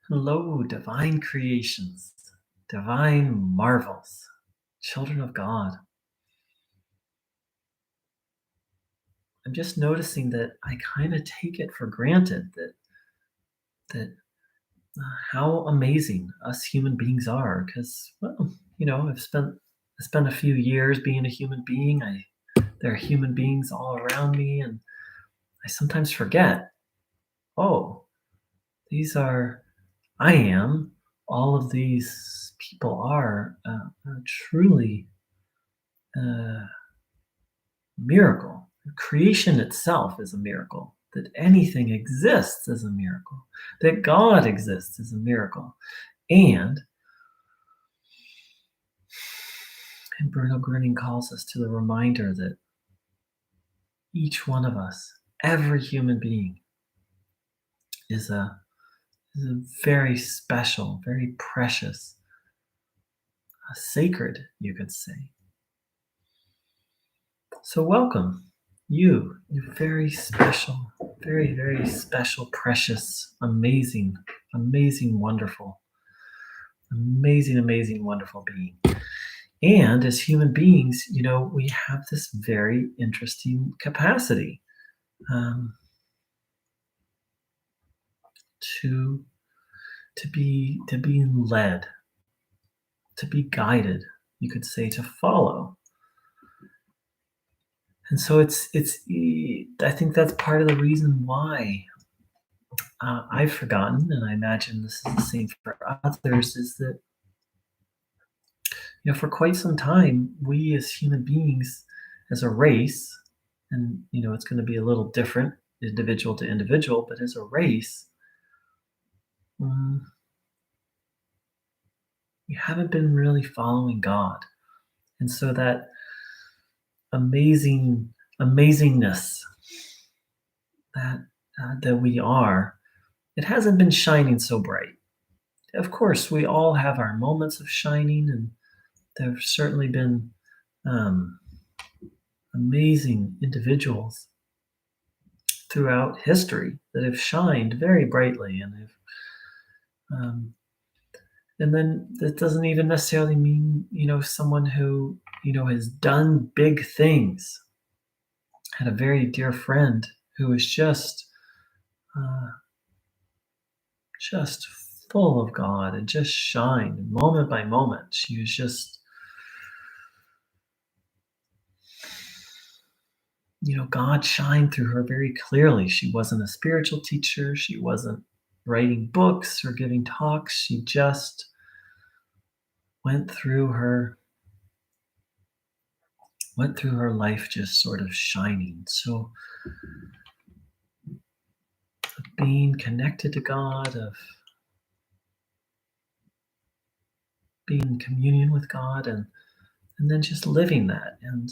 Hello, divine creations, divine marvels, children of God. I'm just noticing that I kind of take it for granted that how amazing us human beings are. Because, well, I've spent a few years being a human being. There are human beings all around me, and I sometimes forget. Oh, these are I am. All of these people are truly a miracle. Creation itself is a miracle. That anything exists is a miracle. That God exists is a miracle. And, and Bruno Groening calls us to the reminder that each one of us, every human being, is a very special, very precious, sacred, you could say. So welcome, you very special, very, very special, precious, amazing, amazing, wonderful, amazing, amazing, wonderful being. And as human beings, we have this very interesting capacity um, to be led, to be guided. You could say to follow. And so I think that's part of the reason why I've forgotten, and I imagine this is the same for others, is that for quite some time, we as human beings, as a race, and it's going to be a little different, individual to individual, but as a race, um, we haven't been really following God, and so that amazing amazingness that we are, it hasn't been shining so bright. Of course, we all have our moments of shining, and there have certainly been um, amazing individuals throughout history that have shined very brightly, um, and then that doesn't even necessarily mean someone who has done big things. I had a very dear friend who was uh, just full of God and just shined moment by moment. She was just God shined through her very clearly. She wasn't a spiritual teacher. She wasn't writing books or giving talks. She just went through her life just sort of shining. So being connected to God, of being in communion with God, and then just living that. And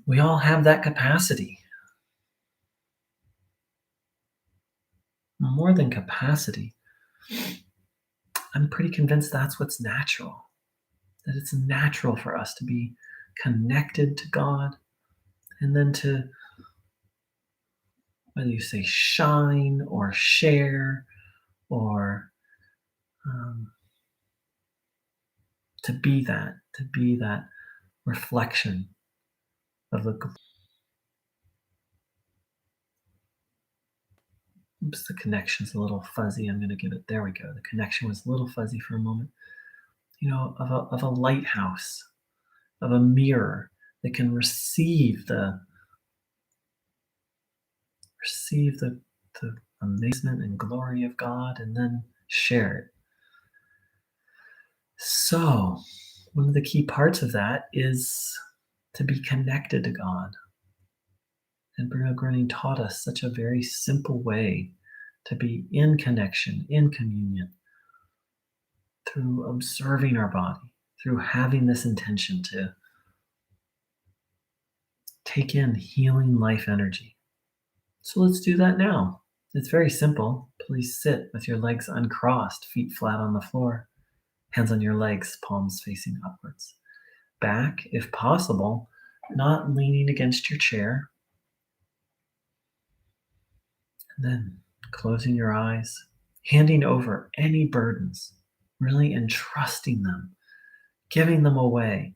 we all have that capacity. More than capacity, I'm pretty convinced that's what's natural. That it's natural for us to be connected to God, and then to, whether you say shine or share, or um, to be that reflection of the. Oops, the connection's a little fuzzy. I'm going to give it. There we go. The connection was a little fuzzy for a moment. Of a lighthouse, of a mirror that can receive the amazement and glory of God, and then share it. So, one of the key parts of that is to be connected to God. And Bruno Groening taught us such a very simple way to be in connection, in communion, through observing our body, through having this intention to take in healing life energy. So let's do that now. It's very simple. Please sit with your legs uncrossed, feet flat on the floor, hands on your legs, palms facing upwards. Back, if possible, not leaning against your chair. And then closing your eyes, handing over any burdens, really entrusting them, giving them away.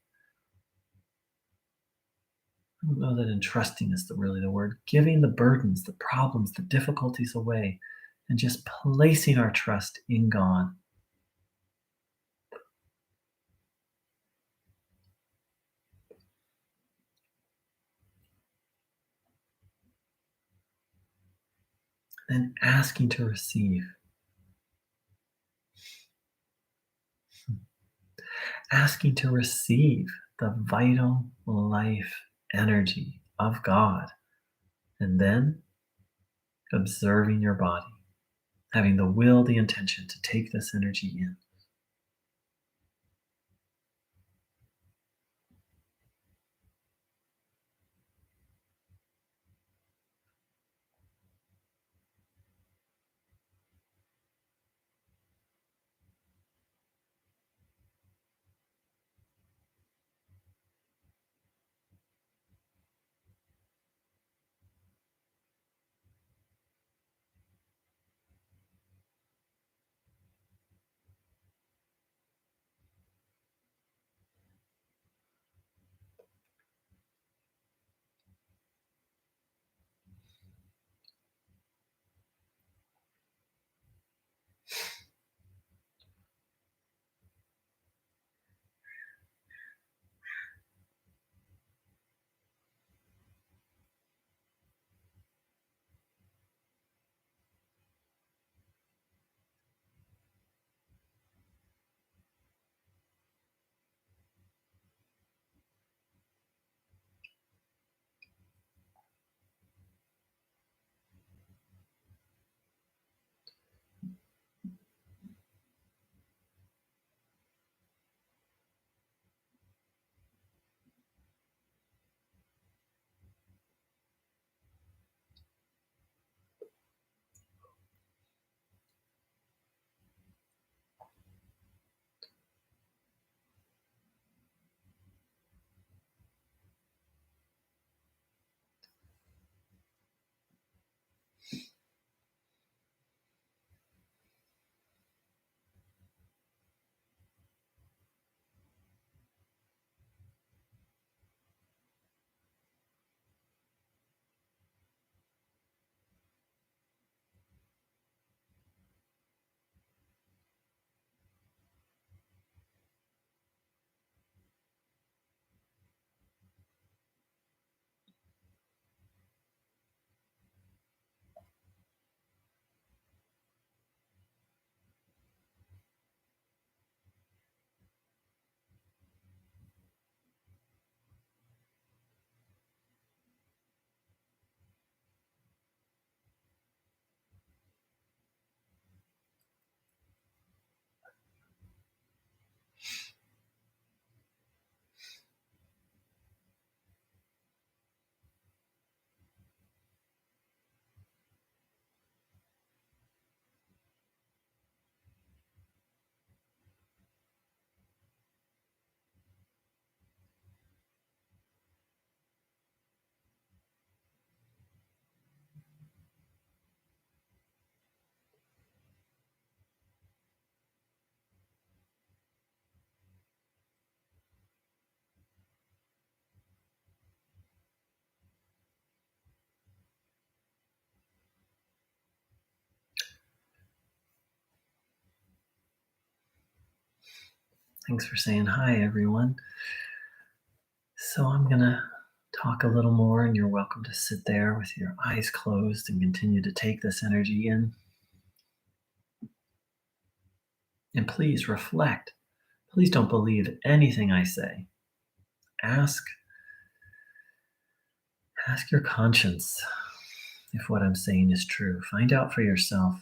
I don't know that entrusting is really the word. Giving the burdens, the problems, the difficulties away, and just placing our trust in God. And asking to receive. Asking to receive the vital life energy of God. And then observing your body, having the will, the intention to take this energy in. Thanks for saying hi, everyone. So I'm going to talk a little more, and you're welcome to sit there with your eyes closed and continue to take this energy in. And please reflect. Please don't believe anything I say. Ask your conscience if what I'm saying is true. Find out for yourself.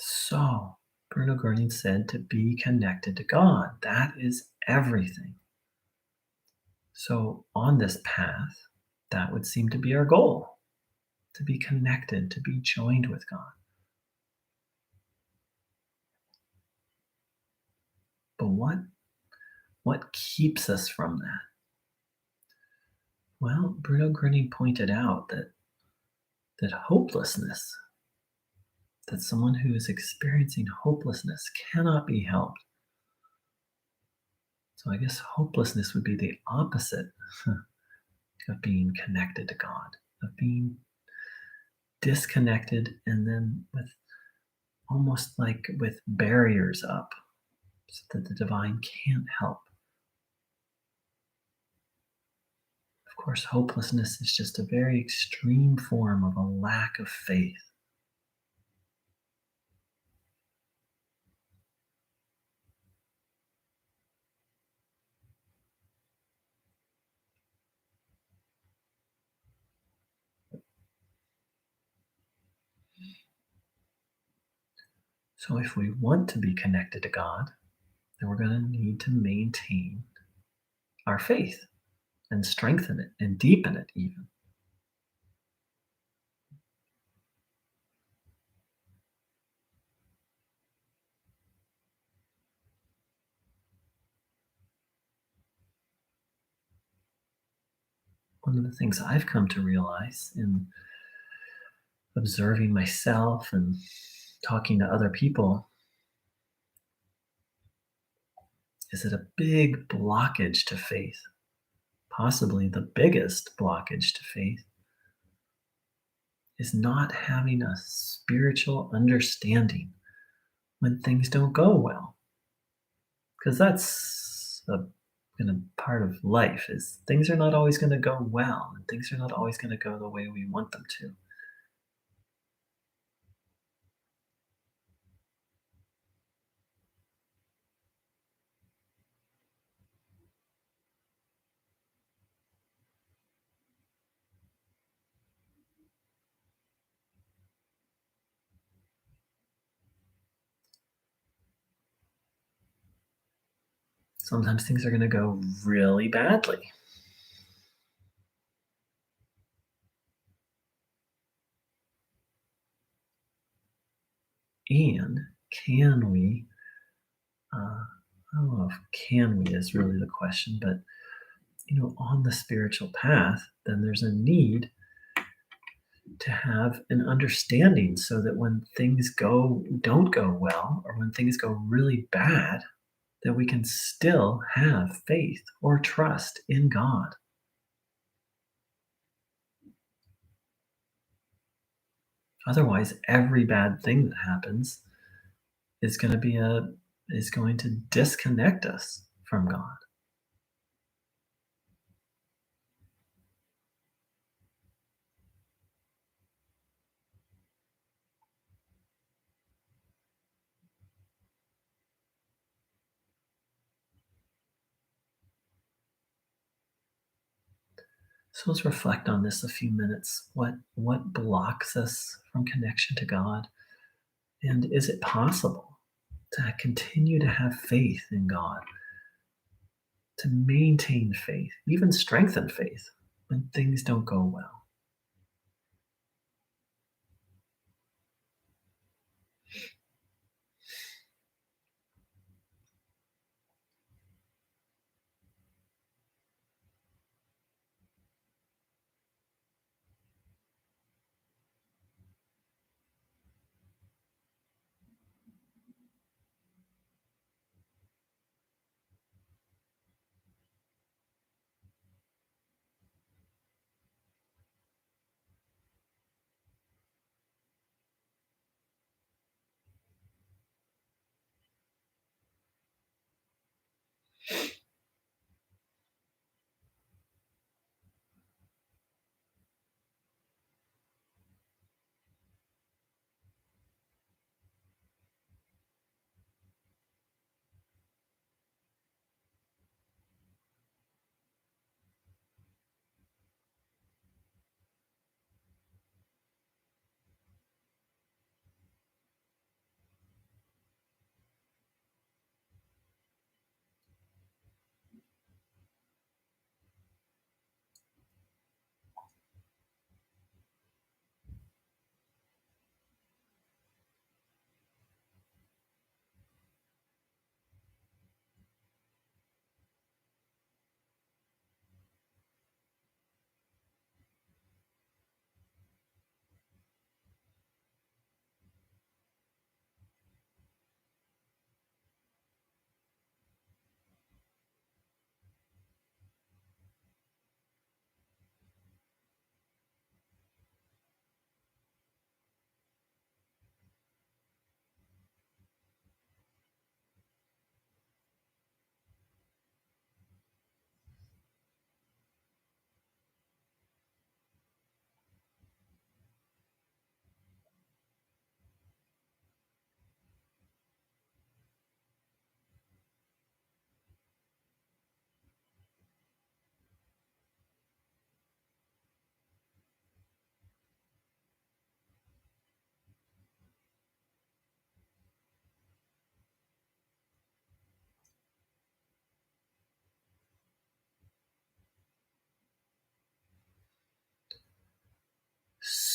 So, Bruno Groening said to be connected to God. That is everything. So, on this path, that would seem to be our goal, to be connected, to be joined with God. But what keeps us from that? Well, Bruno Groening pointed out that hopelessness, that someone who is experiencing hopelessness cannot be helped. So I guess hopelessness would be the opposite of being connected to God, of being disconnected and then with almost like with barriers up so that the divine can't help. Of course, hopelessness is just a very extreme form of a lack of faith. So, if we want to be connected to God, then we're going to need to maintain our faith and strengthen it and deepen it, even. One of the things I've come to realize in observing myself and talking to other people is that a big blockage to faith, possibly the biggest blockage to faith, is not having a spiritual understanding when things don't go well. Because that's a kind of part of life is things are not always going to go well and things are not always going to go the way we want them to. Sometimes things are going to go really badly. And can we, I don't know if can we is really the question, but on the spiritual path, then there's a need to have an understanding so that when things don't go well or when things go really bad, that we can still have faith or trust in God. Otherwise, every bad thing that happens is going to be a is going to disconnect us from God. So let's reflect on this a few minutes. What blocks us from connection to God? And is it possible to continue to have faith in God, to maintain faith, even strengthen faith when things don't go well?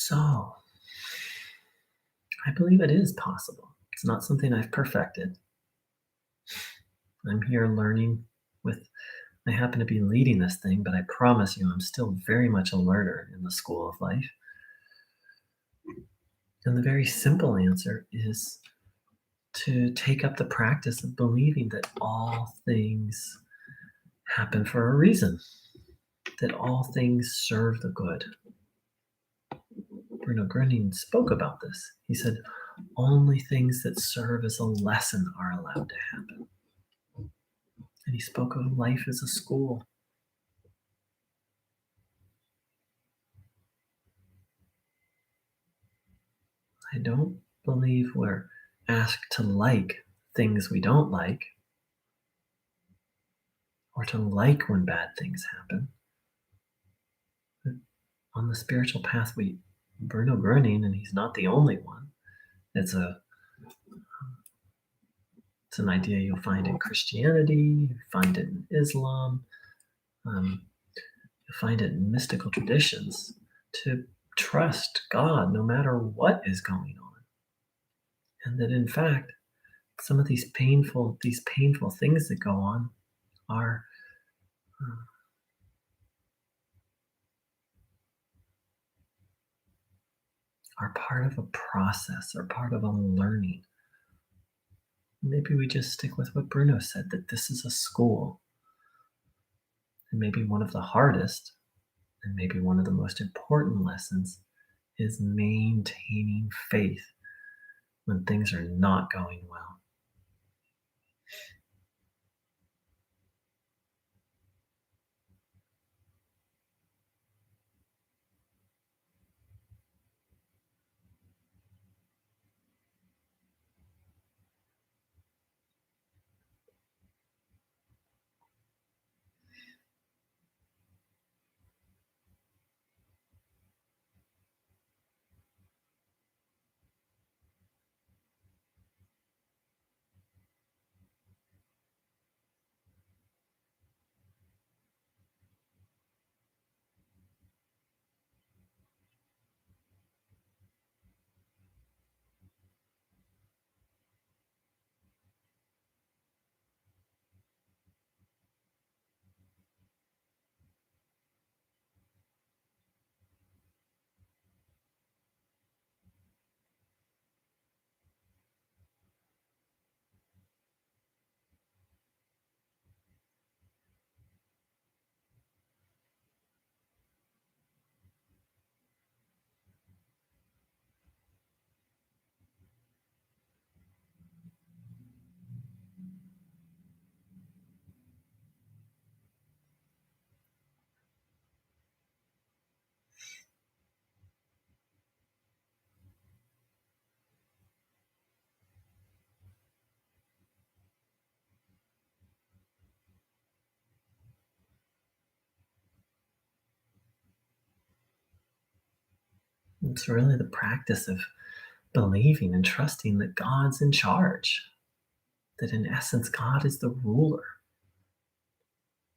So, I believe it is possible. It's not something I've perfected. I'm here learning with I happen to be leading this thing, but I promise you I'm still very much a learner in the school of life. And the very simple answer is to take up the practice of believing that all things happen for a reason, that all things serve the good. Bruno Groening spoke about this. He said, only things that serve as a lesson are allowed to happen. And he spoke of life as a school. I don't believe we're asked to like things we don't like or to like when bad things happen. But on the spiritual path, Bruno Groening, and he's not the only one. It's a it's an idea you'll find in Christianity, you find it in Islam, um, you'll find it in mystical traditions to trust God no matter what is going on, and that in fact some of these painful things that go on are uh, are part of a process or part of a learning. Maybe we just stick with what Bruno said, that this is a school, and maybe one of the hardest and maybe one of the most important lessons is maintaining faith when things are not going well. It's really the practice of believing and trusting that God's in charge, that in essence, God is the ruler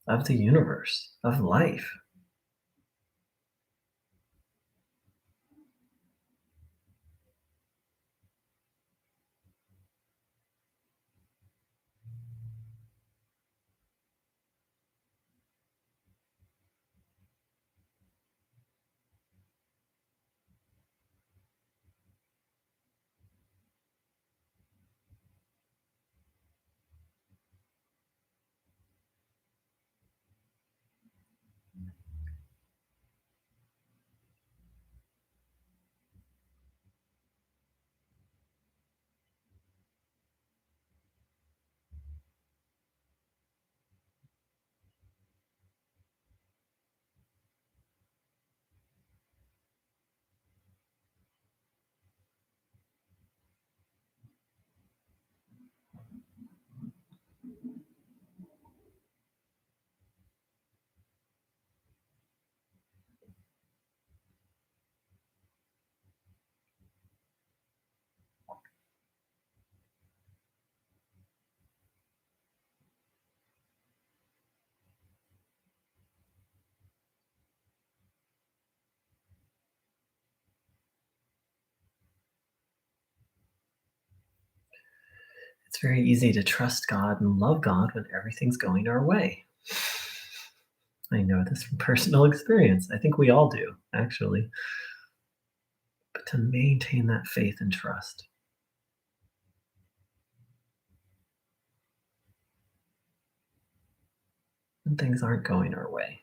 of the universe, of life. It's very easy to trust God and love God when everything's going our way. I know this from personal experience. I think we all do, actually. But to maintain that faith and trust when things aren't going our way.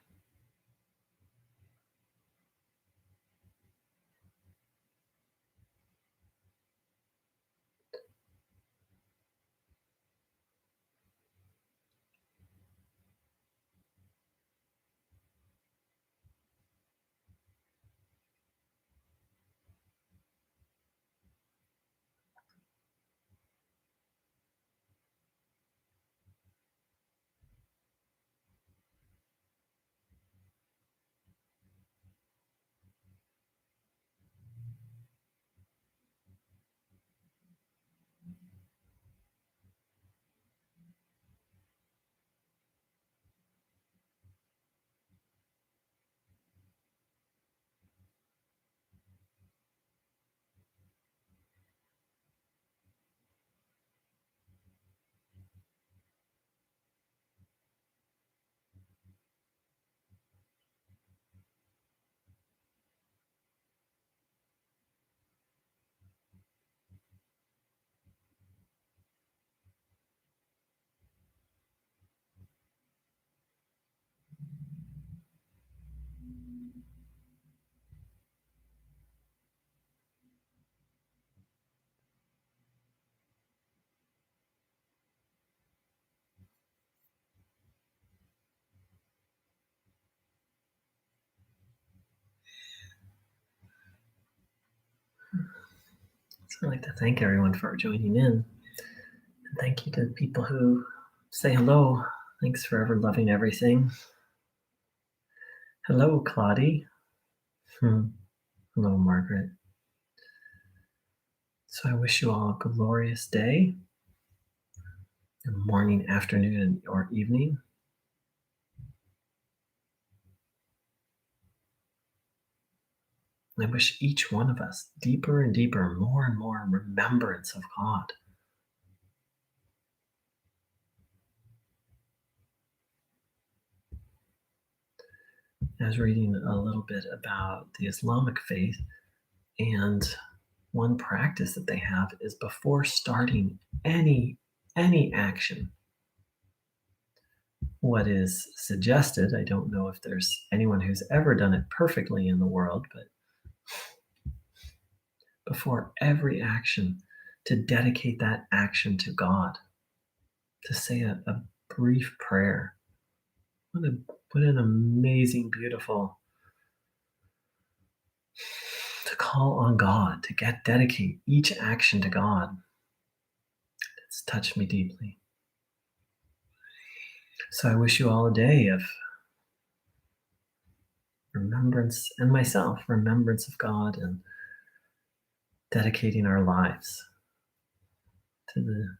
So I'd like to thank everyone for joining in. And thank you to the people who say hello. Thanks for ever loving everything. Hello, Claudie. Hmm. Hello, Margaret. So I wish you all a glorious day, morning, afternoon, or evening. I wish each one of us deeper and deeper, more and more remembrance of God. I was reading a little bit about the Islamic faith, and one practice that they have is before starting any action, what is suggested, I don't know if there's anyone who's ever done it perfectly in the world, but before every action, to dedicate that action to God, to say a brief prayer. What, a, what an amazing, beautiful to call on God, to dedicate each action to God. It's touched me deeply. So I wish you all a day of remembrance, and myself, remembrance of God, and dedicating our lives to the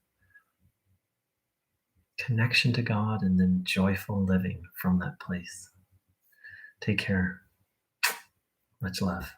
connection to God and then joyful living from that place. Take care. Much love.